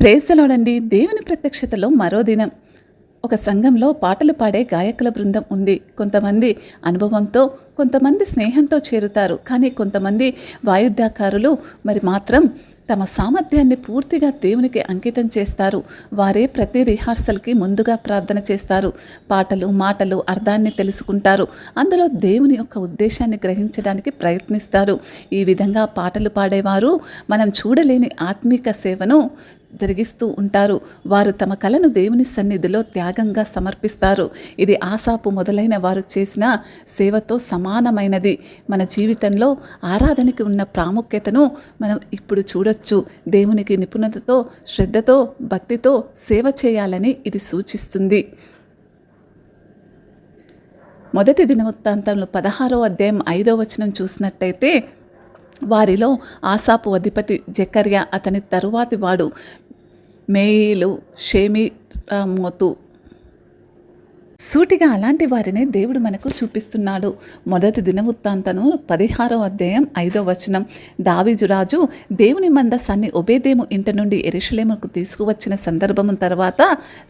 Praise the lord అండి. దేవుని ప్రత్యక్షతలో మరో దినం. ఒక సంఘంలో పాటలు పాడే గాయకుల బృందం ఉంది. కొంతమంది అనుభవంతో, కొంతమంది స్నేహంతో చేరుతారు. కానీ కొంతమంది వాయిద్యకారులు మాత్రం తమ సామర్థ్యాన్ని పూర్తిగా దేవునికి అంకితం చేస్తారు. వారే ప్రతి రిహార్సల్కి ముందుగా ప్రార్థన చేస్తారు. పాటలు మాటలు అర్థాన్ని తెలుసుకుంటారు. అందులో దేవుని యొక్క ఉద్దేశాన్ని గ్రహించడానికి ప్రయత్నిస్తారు. ఈ విధంగా పాటలు పాడేవారు మనం చూడలేని ఆత్మీక సేవను జరిగిస్తూ ఉంటారు. వారు తమ కళను దేవుని సన్నిధిలో త్యాగంగా సమర్పిస్తారు. ఇది ఆసాపు మొదలైన వారు చేసిన సేవతో సమానమైనది. మన జీవితంలో ఆరాధనకి ఉన్న ప్రాముఖ్యతను మనం ఇప్పుడు చూడొచ్చు. దేవునికి నిపుణతతో, శ్రద్ధతో, భక్తితో సేవ చేయాలని ఇది సూచిస్తుంది. మొదటి దినవృత్తాంతంలో 16వ అధ్యాయం 5వ వచనం చూసినట్టయితే, వారిలో ఆసాపు అధిపతి జెకర్యా, అతని తరువాతి వాడు మేయిలు, షెమిరామోతు. సూటిగా అలాంటి వారినే దేవుడు మనకు చూపిస్తున్నాడు. మొదటి దినవృత్తాంతము 16వ అధ్యాయం 5వ వచనం. దావీదు రాజు దేవుని మందసాన్ని ఒబేదేము ఇంటి నుండి యెరూషలేముకు తీసుకువచ్చిన సందర్భం తర్వాత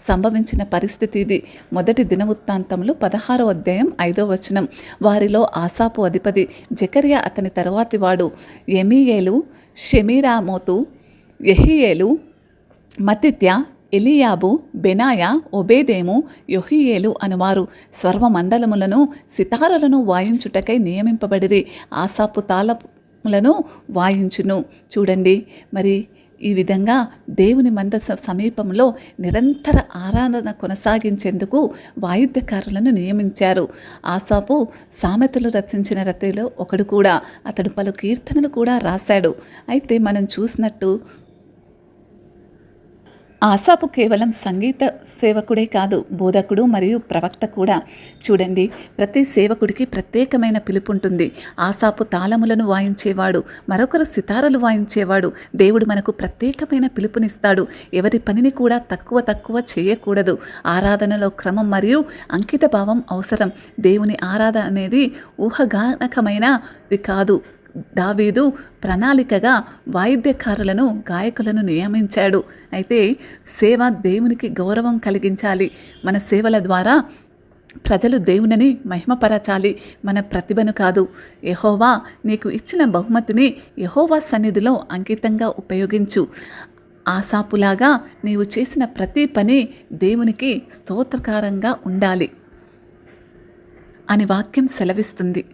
సంభవించిన పరిస్థితి ఇది. మొదటి దినవృత్తాంతంలో 16వ అధ్యాయం 5వ వచనం. వారిలో ఆసాపు అధిపతి జెకర్యా, అతని తరువాతి వాడు యెమీయేలు, షెమిరామోతు, యెహీయేలు, మత్తిత్యా, ఎలియాబు, బెనాయా, ఒబేదేము, యొహియేలు అనువారు స్వర్వమండలములను, సితారలను వాయించుటకై నియమింపబడిరి. ఆసాపు తాళములను వాయించును. చూడండి, ఈ విధంగా దేవుని మందస సమీపంలో నిరంతర ఆరాధన కొనసాగించేందుకు వాయిద్యకారులను నియమించారు. ఆసాపు సామెతలు రచించిన రచయితలో ఒకడు కూడా. అతడు పలు కీర్తనలు కూడా రాశాడు. అయితే మనం చూసినట్టు ఆసాపు కేవలం సంగీత సేవకుడే కాదు, బోధకుడు మరియు ప్రవక్త కూడా. చూడండి, ప్రతి సేవకుడికి ప్రత్యేకమైన పిలుపు ఉంటుంది. ఆసాపు తాళములను వాయించేవాడు, మరొకరు సితారలు వాయించేవాడు. దేవుడు మనకు ప్రత్యేకమైన పిలుపునిస్తాడు. ఎవరి పనిని కూడా తక్కువ చేయకూడదు. ఆరాధనలో క్రమం మరియు అంకిత భావం అవసరం. దేవుని ఆరాధన అనేది ఊహాగానకమైనది కాదు. దావీదు ప్రణాళికగా వాయిద్యకారులను, గాయకులను నియమించాడు. అయితే సేవ దేవునికి గౌరవం కలిగించాలి. మన సేవల ద్వారా ప్రజలు దేవునిని మహిమపరచాలి, మన ప్రతిభను కాదు. యెహోవా నీకు ఇచ్చిన బహుమతిని యెహోవా సన్నిధిలో అంకితంగా ఉపయోగించు. ఆసాపులాగా నీవు చేసిన ప్రతి పని దేవునికి స్తోత్రకారంగా ఉండాలి అని వాక్యం సెలవిస్తుంది.